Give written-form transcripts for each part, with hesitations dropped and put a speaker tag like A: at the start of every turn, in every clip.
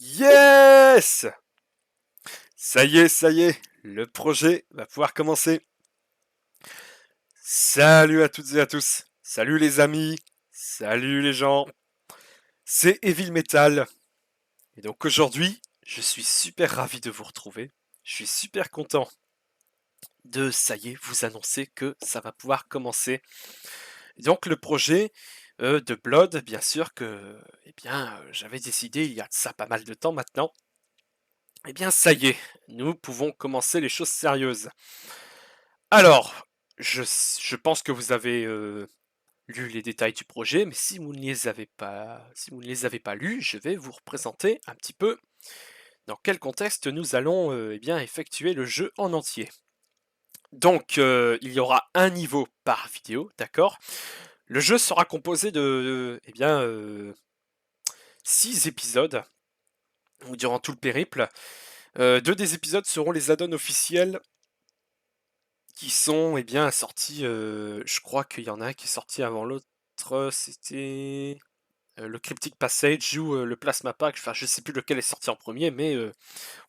A: Yes! Ça y est, le projet va pouvoir commencer. Salut à toutes et à tous. Salut les amis. Salut les gens. C'est Evil Metal. Et donc aujourd'hui, je suis super ravi de vous retrouver. Je suis super content de, ça y est, vous annoncer que ça va pouvoir commencer. Et donc le projet de Blood, bien sûr que, j'avais décidé il y a de ça pas mal de temps maintenant. Eh bien, ça y est, nous pouvons commencer les choses sérieuses. Alors, je pense que vous avez lu les détails du projet, mais si vous ne les avez pas, si vous ne les avez pas lus, je vais vous représenter un petit peu dans quel contexte nous allons effectuer le jeu en entier. Donc, il y aura un niveau par vidéo, d'accord. Le jeu sera composé de 6 épisodes, durant tout le périple. Deux des épisodes seront les add-ons officiels qui sont sortis, je crois qu'il y en a un qui est sorti avant l'autre, c'était le Cryptic Passage ou le Plasma Pack, enfin je sais plus lequel est sorti en premier, mais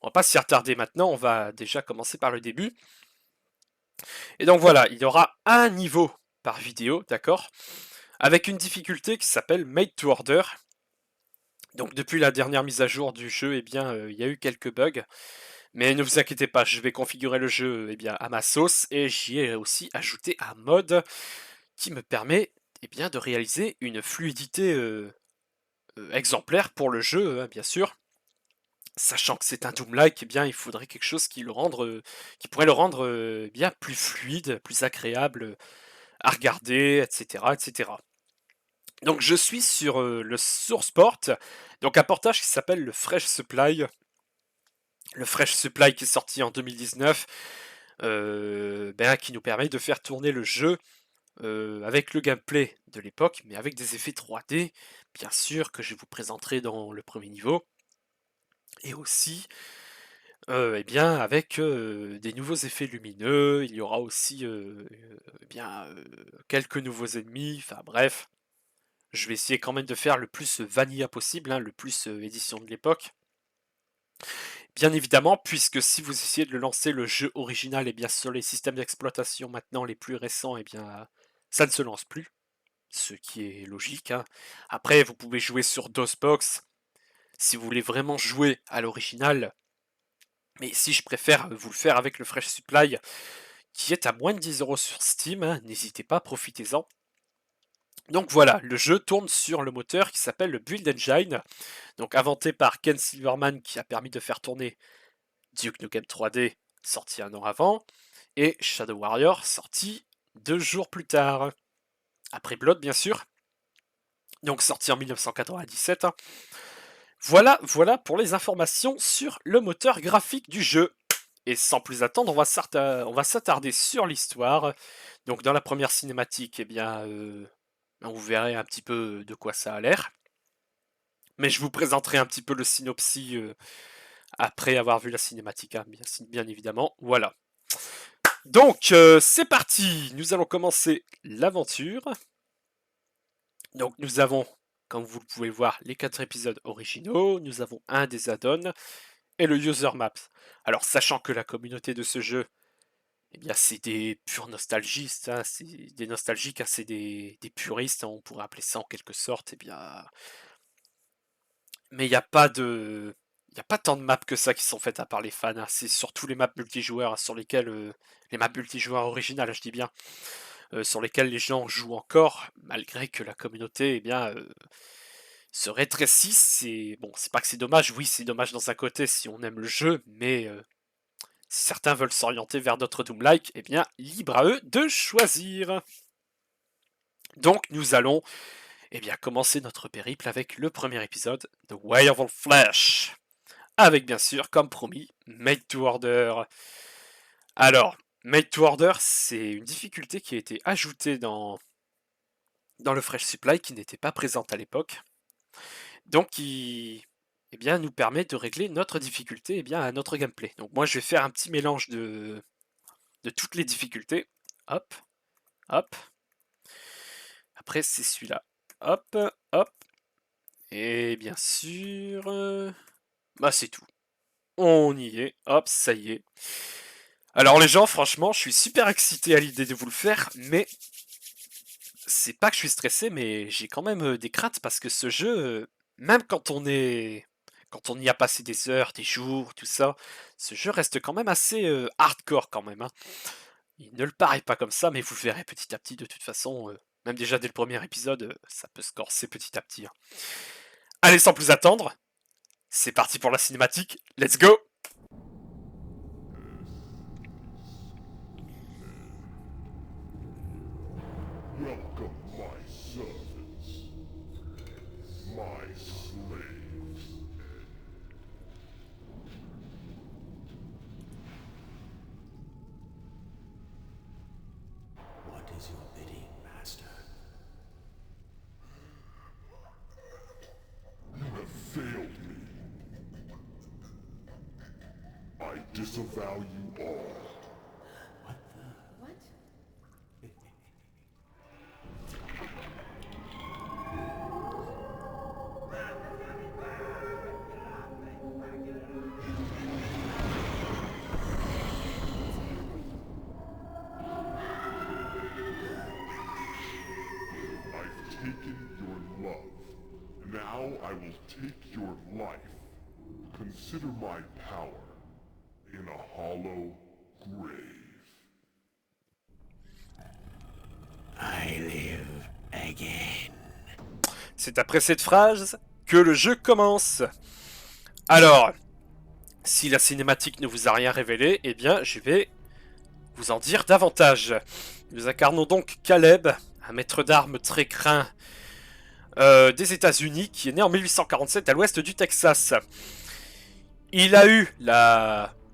A: on va pas s'y attarder maintenant, on va déjà commencer par le début. Et donc voilà, il y aura un niveau par vidéo, d'accord, avec une difficulté qui s'appelle Made to Order. Donc depuis la dernière mise à jour du jeu, il y a eu quelques bugs. Mais ne vous inquiétez pas, je vais configurer le jeu à ma sauce et j'y ai aussi ajouté un mode qui me permet de réaliser une fluidité exemplaire pour le jeu, hein, bien sûr. Sachant que c'est un Doom-like, il faudrait quelque chose qui pourrait le rendre bien plus fluide, plus agréable à regarder, etc., etc. Donc je suis sur le SourcePort, donc un portage qui s'appelle le Fresh Supply. Le Fresh Supply qui est sorti en 2019, qui nous permet de faire tourner le jeu avec le gameplay de l'époque, mais avec des effets 3D, bien sûr, que je vous présenterai dans le premier niveau, et aussi avec des nouveaux effets lumineux, il y aura aussi quelques nouveaux ennemis, enfin bref, je vais essayer quand même de faire le plus vanilla possible, hein, le plus édition de l'époque. Bien évidemment, puisque si vous essayez de lancer le jeu original, sur les systèmes d'exploitation maintenant les plus récents, ça ne se lance plus, ce qui est logique, hein. Après, vous pouvez jouer sur DOSBox si vous voulez vraiment jouer à l'original, mais si je préfère vous le faire avec le Fresh Supply, qui est à moins de 10 € sur Steam, hein, n'hésitez pas, profitez-en. Donc voilà, le jeu tourne sur le moteur qui s'appelle le Build Engine, donc inventé par Ken Silverman, qui a permis de faire tourner Duke Nukem 3D, sorti un an avant, et Shadow Warrior, sorti 2 jours plus tard, après Blood bien sûr, donc sorti en 1997. Voilà pour les informations sur le moteur graphique du jeu. Et sans plus attendre, on va s'attarder sur l'histoire. Donc dans la première cinématique, vous verrez un petit peu de quoi ça a l'air. Mais je vous présenterai un petit peu le synopsis après avoir vu la cinématique, hein, bien évidemment. Voilà. Donc c'est parti, nous allons commencer l'aventure. Donc nous avons, comme vous le pouvez voir, les 4 épisodes originaux, nous avons un des add-ons et le user maps. Alors sachant que la communauté de ce jeu, c'est des purs nostalgistes, hein, c'est des nostalgiques, hein, c'est des puristes, hein, on pourrait appeler ça en quelque sorte, mais il n'y a pas tant de maps que ça qui sont faites à part les fans, hein. C'est surtout les maps multijoueurs sur lesquelles, les maps multijoueurs originales, je dis bien, sur lesquelles les gens jouent encore, malgré que la communauté, se rétrécisse. C'est bon, c'est pas que c'est dommage, oui, c'est dommage dans un côté si on aime le jeu, mais si certains veulent s'orienter vers d'autres Doom-like, libre à eux de choisir. Donc nous allons commencer notre périple avec le premier épisode de Way of All Flesh. Avec bien sûr, comme promis, Made to Order. Alors, Made to Order, c'est une difficulté qui a été ajoutée dans le Fresh Supply qui n'était pas présente à l'époque. Donc qui nous permet de régler notre difficulté à notre gameplay. Donc moi je vais faire un petit mélange de toutes les difficultés. Hop, hop. Après c'est celui-là. Hop, hop. Et bien sûr... Bah c'est tout. On y est, hop, ça y est. Alors les gens, franchement, je suis super excité à l'idée de vous le faire, mais c'est pas que je suis stressé, mais j'ai quand même des craintes parce que ce jeu, même quand on y a passé des heures, des jours, tout ça, ce jeu reste quand même assez hardcore quand même, hein. Il ne le paraît pas comme ça, mais vous le verrez petit à petit de toute façon. Même déjà dès le premier épisode, ça peut se corser petit à petit, hein. Allez, sans plus attendre, c'est parti pour la cinématique, let's go!
B: Welcome, my servants, my slaves.
C: What is your bidding, Master?
B: You have failed me. I disavow you all.
C: What?
B: I've taken your love. Now I will take your life. Consider my power in a hollow grave.
C: I live again.
A: C'est après cette phrase que le jeu commence. Alors, si la cinématique ne vous a rien révélé, eh bien je vais vous en dire davantage. Nous incarnons donc Caleb, un maître d'armes très craint des États-Unis qui est né en 1847 à l'ouest du Texas. Il a eu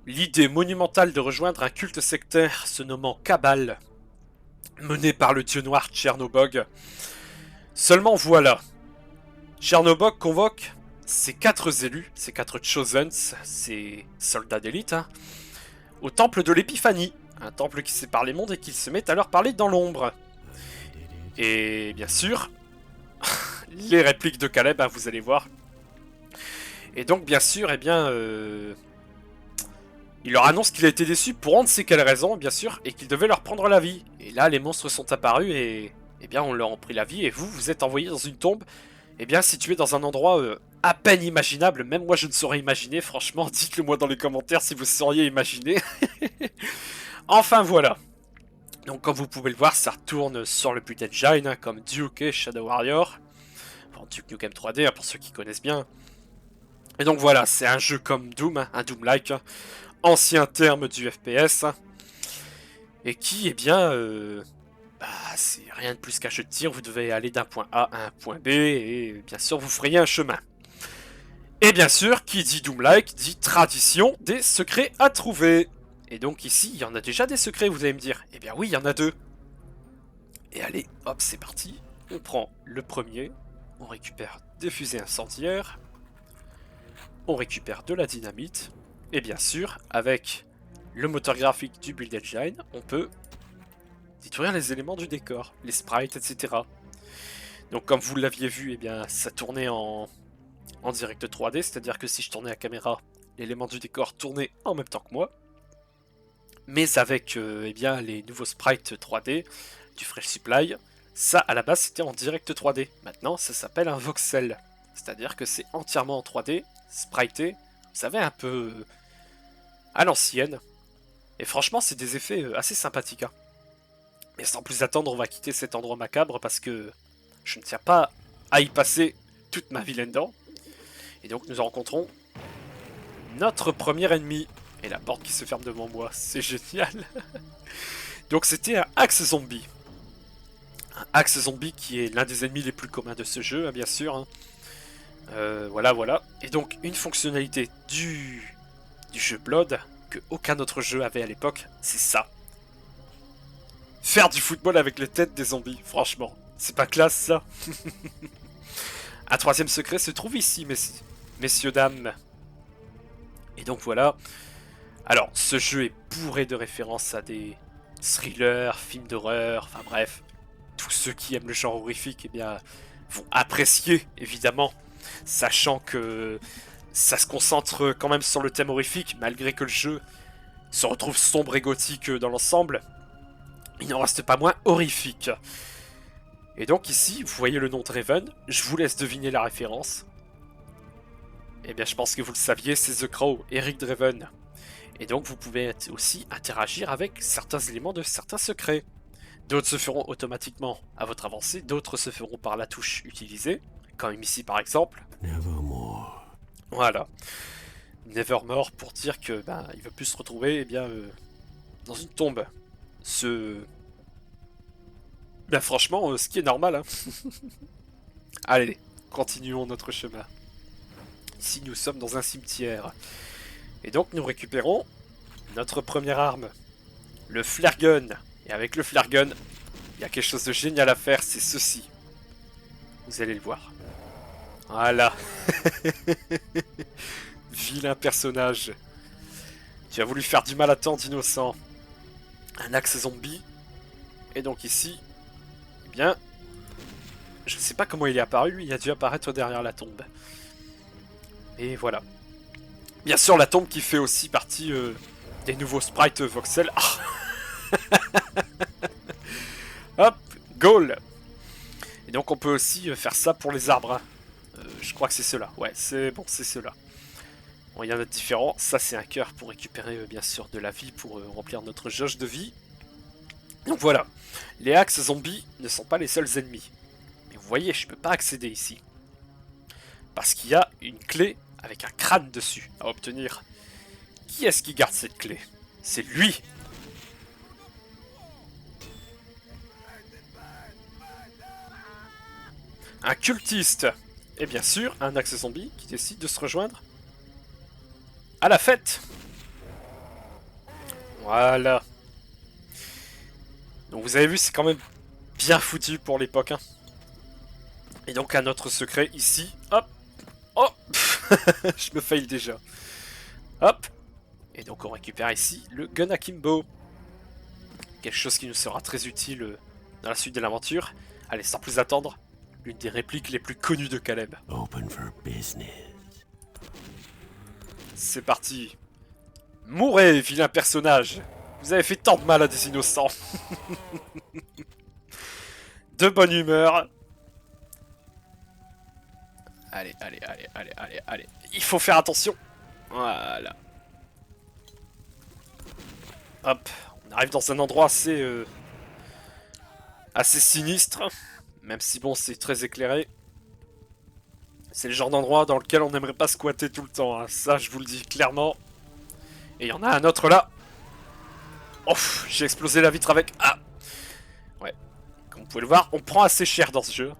A: l'idée monumentale de rejoindre un culte sectaire se nommant Cabal, mené par le dieu noir Tchernobog. Seulement voilà, Tchernobog convoque ces 4 élus, ces 4 Chosens, ces soldats d'élite, hein, au temple de l'Épiphanie, un temple qui sépare les mondes et qu'ils se mettent à leur parler dans l'ombre. Et bien sûr, les répliques de Caleb, hein, vous allez voir. Et donc bien sûr, eh bien, il leur annonce qu'il a été déçu pour on ne sait quelle raison, bien sûr, et qu'il devait leur prendre la vie. Et là, les monstres sont apparus et, eh bien, on leur a pris la vie. Et vous, vous êtes envoyé dans une tombe, eh bien, située dans un endroit à peine imaginable. Même moi, je ne saurais imaginer. Franchement, dites-le moi dans les commentaires si vous sauriez imaginer. Enfin, voilà. Donc, comme vous pouvez le voir, ça retourne sur le Build Engine, hein, comme Duke et Shadow Warrior. Enfin, Duke Nukem 3D, hein, pour ceux qui connaissent bien. Et donc voilà, c'est un jeu comme Doom, hein, un Doom-like, hein, ancien terme du FPS, hein, et qui, eh bien, c'est rien de plus qu'un jeu de tir. Vous devez aller d'un point A à un point B, et bien sûr, vous frayez un chemin. Et bien sûr, qui dit Doom-like, dit tradition des secrets à trouver. Et donc ici, il y en a déjà des secrets, vous allez me dire. Eh bien oui, il y en a 2. Et allez, hop, c'est parti. On prend le premier, on récupère des fusées incendiaires, on récupère de la dynamite, et bien sûr, avec le moteur graphique du Build Engine, on peut détruire les éléments du décor, les sprites, etc. Donc comme vous l'aviez vu, eh bien, ça tournait en direct 3D, c'est-à-dire que si je tournais la caméra, l'élément du décor tournait en même temps que moi. Mais avec eh bien, les nouveaux sprites 3D du Fresh Supply, ça à la base c'était en direct 3D. Maintenant ça s'appelle un voxel, c'est-à-dire que c'est entièrement en 3D, sprité, vous savez, un peu à l'ancienne. Et franchement c'est des effets assez sympathiques, hein. Mais sans plus attendre, on va quitter cet endroit macabre parce que je ne tiens pas à y passer toute ma vie là-dedans. Et donc nous rencontrons notre premier ennemi. Et la porte qui se ferme devant moi, c'est génial. Donc c'était un Axe Zombie. Un Axe Zombie qui est l'un des ennemis les plus communs de ce jeu, hein, bien sûr, hein. Voilà, voilà. Et donc une fonctionnalité du jeu Blood que aucun autre jeu avait à l'époque, c'est ça. Faire du football avec les têtes des zombies, franchement. C'est pas classe ça. Un troisième secret se trouve ici, messieurs, dames. Et donc voilà. Alors, ce jeu est bourré de références à des thrillers, films d'horreur, enfin bref. Tous ceux qui aiment le genre horrifique, eh bien, vont apprécier, évidemment. Sachant que ça se concentre quand même sur le thème horrifique, malgré que le jeu se retrouve sombre et gothique dans l'ensemble. Il n'en reste pas moins horrifique. Et donc ici, vous voyez le nom Draven, je vous laisse deviner la référence. Eh bien, je pense que vous le saviez, c'est The Crow, Eric Draven. Et donc, vous pouvez aussi interagir avec certains éléments de certains secrets. D'autres se feront automatiquement à votre avancée, d'autres se feront par la touche utilisée, comme ici par exemple.
C: Nevermore.
A: Voilà. Nevermore pour dire que il veut plus se retrouver dans une tombe. Franchement, ce qui est normal. Hein. Allez, continuons notre chemin. Ici, nous sommes dans un cimetière. Et donc, nous récupérons notre première arme, le flare gun. Et avec le flare gun, il y a quelque chose de génial à faire, c'est ceci. Vous allez le voir. Voilà. Vilain personnage. Tu as voulu faire du mal à tant d'innocents. Un axe zombie. Et donc ici, eh bien, je ne sais pas comment il est apparu, lui, il a dû apparaître derrière la tombe. Et voilà. Bien sûr, la tombe qui fait aussi partie des nouveaux sprites voxel. Hop, goal. Et donc on peut aussi faire ça pour les arbres. Je crois que c'est cela. Ouais, c'est bon, c'est cela. Bon, il y en a différents. Ça, c'est un cœur pour récupérer, bien sûr, de la vie, pour remplir notre jauge de vie. Donc voilà. Les axes zombies ne sont pas les seuls ennemis. Mais vous voyez, je peux pas accéder ici. Parce qu'il y a une clé avec un crâne dessus à obtenir. Qui est-ce qui garde cette clé? C'est lui. Un cultiste. Et bien sûr, un axe zombie qui décide de se rejoindre à la fête. Voilà. Donc vous avez vu, c'est quand même bien foutu pour l'époque. Hein. Et donc un autre secret ici. Hop. Oh. Je me fail déjà. Hop. Et donc on récupère ici le gun akimbo. Quelque chose qui nous sera très utile dans la suite de l'aventure. Allez, sans plus attendre, l'une des répliques les plus connues de Caleb.
C: Open for business.
A: C'est parti. Mourez, vilain personnage. Vous avez fait tant de mal à des innocents. De bonne humeur. Allez, allez, allez, allez, allez, allez. Il faut faire attention. Voilà. Hop. On arrive dans un endroit assez sinistre. Même si bon, c'est très éclairé. C'est le genre d'endroit dans lequel on n'aimerait pas squatter tout le temps. Hein. Ça, je vous le dis clairement. Et il y en a un autre là. Oh, j'ai explosé la vitre avec... Ah. Ouais. Comme vous pouvez le voir, on prend assez cher dans ce jeu.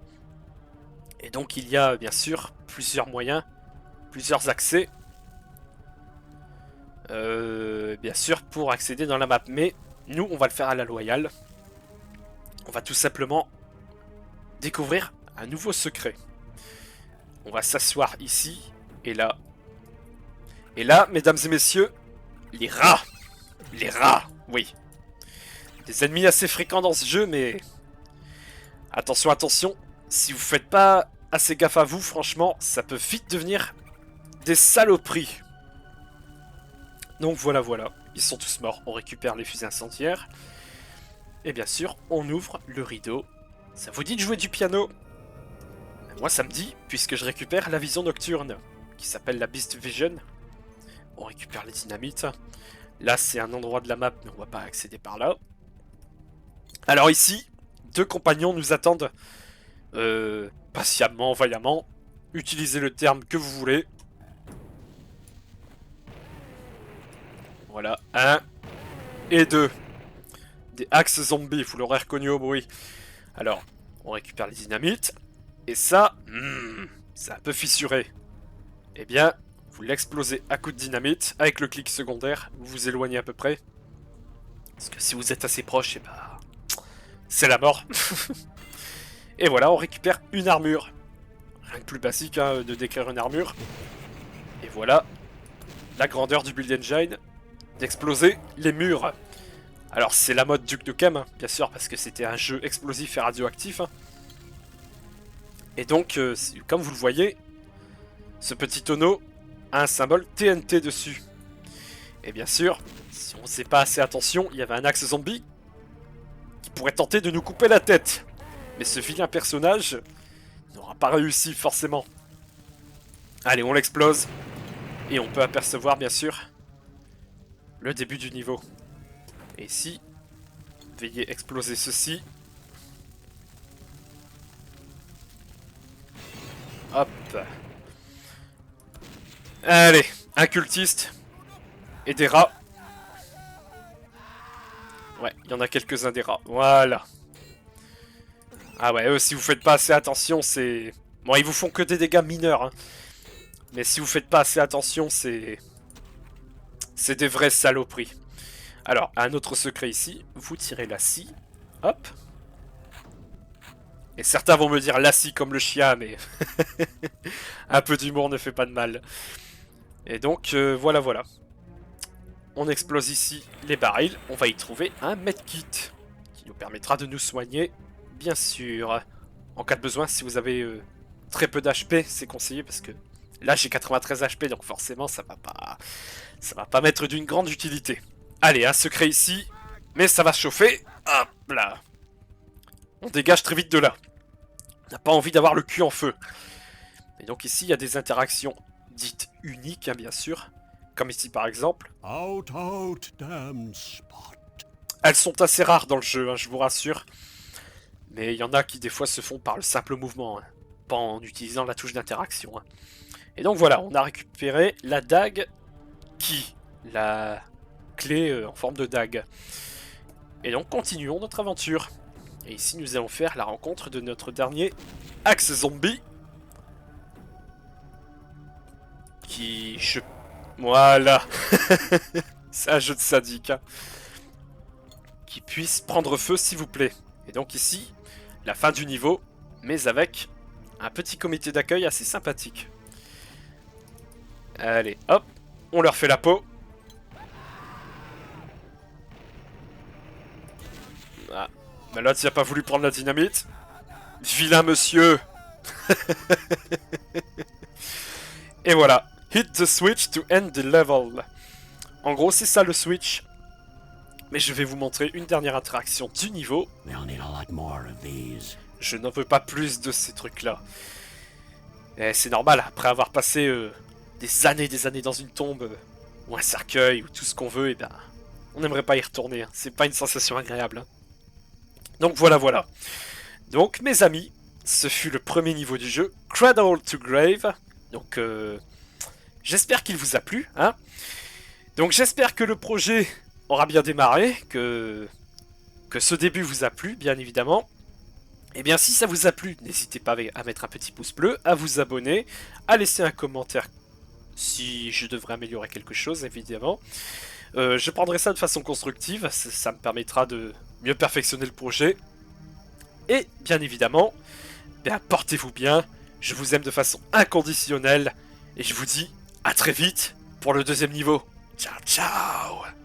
A: Et donc il y a bien sûr plusieurs moyens, plusieurs accès. Bien sûr pour accéder dans la map. Mais nous, on va le faire à la loyale. On va tout simplement découvrir un nouveau secret. On va s'asseoir ici et là. Et là, mesdames et messieurs, les rats. Les rats, oui. Des ennemis assez fréquents dans ce jeu, mais... Attention, attention. Si vous faites pas assez gaffe à vous, franchement, ça peut vite devenir des saloperies. Donc voilà, voilà. Ils sont tous morts. On récupère les fusées incendiaires. Et bien sûr, on ouvre le rideau. Ça vous dit de jouer du piano? Moi, ça me dit, puisque je récupère la vision nocturne, qui s'appelle la Beast Vision. On récupère les dynamites. Là, c'est un endroit de la map, mais on va pas accéder par là. Alors ici, deux compagnons nous attendent patiemment, vaillamment. Utilisez le terme que vous voulez. Voilà, 1 et 2. Des axes zombies, vous l'aurez reconnu au bruit. Alors, on récupère les dynamites. Et ça, c'est un peu fissuré. Eh bien, vous l'explosez à coup de dynamite. Avec le clic secondaire, vous vous éloignez à peu près. Parce que si vous êtes assez proche, eh ben, c'est la mort. Et voilà, on récupère une armure. Rien de plus basique hein, de décrire une armure. Et voilà, la grandeur du build engine, d'exploser les murs. Alors c'est la mode Duke Nukem, hein, bien sûr, parce que c'était un jeu explosif et radioactif. Hein. Et donc, comme vous le voyez, ce petit tonneau a un symbole TNT dessus. Et bien sûr, si on ne faisait pas assez attention, il y avait un axe zombie qui pourrait tenter de nous couper la tête. Mais ce vilain personnage n'aura pas réussi forcément. Allez, on l'explose. Et on peut apercevoir bien sûr le début du niveau. Et ici, veuillez exploser ceci. Hop. Allez, un cultiste. Et des rats. Ouais, il y en a quelques-uns des rats. Voilà. Ah ouais, eux, si vous faites pas assez attention, c'est... Bon, ils vous font que des dégâts mineurs. Hein. Mais si vous faites pas assez attention, c'est... C'est des vraies saloperies. Alors, un autre secret ici. Vous tirez la scie. Hop. Et certains vont me dire la scie comme le chien, mais... un peu d'humour ne fait pas de mal. Et donc, voilà, voilà. On explose ici les barils. On va y trouver un medkit qui nous permettra de nous soigner, bien sûr. En cas de besoin, si vous avez très peu d'HP, c'est conseillé parce que là j'ai 93 HP, donc forcément ça va pas m'être d'une grande utilité. Allez, un secret ici, mais ça va chauffer. Hop là. On dégage très vite de là. On n'a pas envie d'avoir le cul en feu. Et donc ici il y a des interactions dites uniques, hein, bien sûr. Comme ici par exemple.
C: Out, damn spot.
A: Elles sont assez rares dans le jeu, hein, je vous rassure. Mais il y en a qui des fois se font par le simple mouvement, hein, pas en utilisant la touche d'interaction. Hein. Et donc voilà, on a récupéré la dague qui, la clé en forme de dague. Et donc continuons notre aventure. Et ici nous allons faire la rencontre de notre dernier axe zombie. Qui... Voilà. C'est un jeu de sadique. Hein. Qui puisse prendre feu s'il vous plaît. Et donc ici, la fin du niveau, mais avec un petit comité d'accueil assez sympathique. Allez, hop, on leur fait la peau. Ah, mais l'autre il a pas voulu prendre la dynamite. Vilain monsieur. Et voilà. Hit the switch to end the level. En gros, c'est ça le switch. Mais je vais vous montrer une dernière interaction du niveau. Je n'en veux pas plus de ces trucs-là. C'est normal, après avoir passé des années dans une tombe, ou un cercueil, ou tout ce qu'on veut, et ben, on n'aimerait pas y retourner. Hein. C'est pas une sensation agréable. Hein. Donc voilà, voilà. Donc, mes amis, ce fut le premier niveau du jeu, Cradle to Grave. Donc, j'espère qu'il vous a plu. Hein. Donc, j'espère que le projet aura bien démarré, que ce début vous a plu, bien évidemment. Et bien, si ça vous a plu, n'hésitez pas à mettre un petit pouce bleu, à vous abonner, à laisser un commentaire si je devrais améliorer quelque chose, évidemment. Je prendrai ça de façon constructive, ça me permettra de mieux perfectionner le projet. Et bien évidemment, bien, portez-vous bien, je vous aime de façon inconditionnelle, et je vous dis à très vite pour le deuxième niveau. Ciao, ciao!